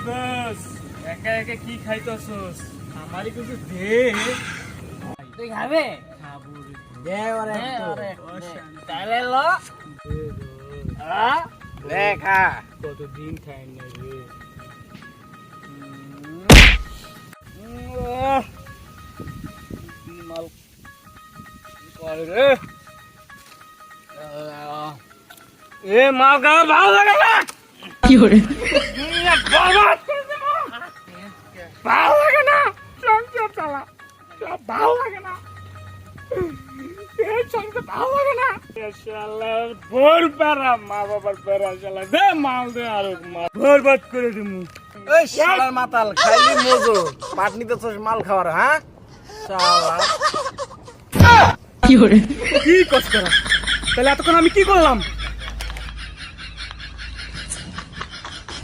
বস একা একা কি খাইতেছস আমারই কিছু দে। তুই খাবে? খাবো রে। দে ওরে তাহলে লো দেখা কতদিন খাই না রে। মাল করে রে। এ মাল গা ভালো লাগে না। কি করে? বাবা ভালো লাগে না। সংসার চালা ভালো লাগে না। এই সংসার ভালো লাগে না। শালার ভোর পেরা মা বাবার পেরা শালা দে মাল দে আর মাল বরবাদ করে দিমু। ওই শালার মাতাল খাইলি মজো পাট নিতেছস মাল খাওয়ার হ্যাঁ শালা কি করে? কি কষ্ট করা তাহলে এতক্ষণ আমি কি করলাম?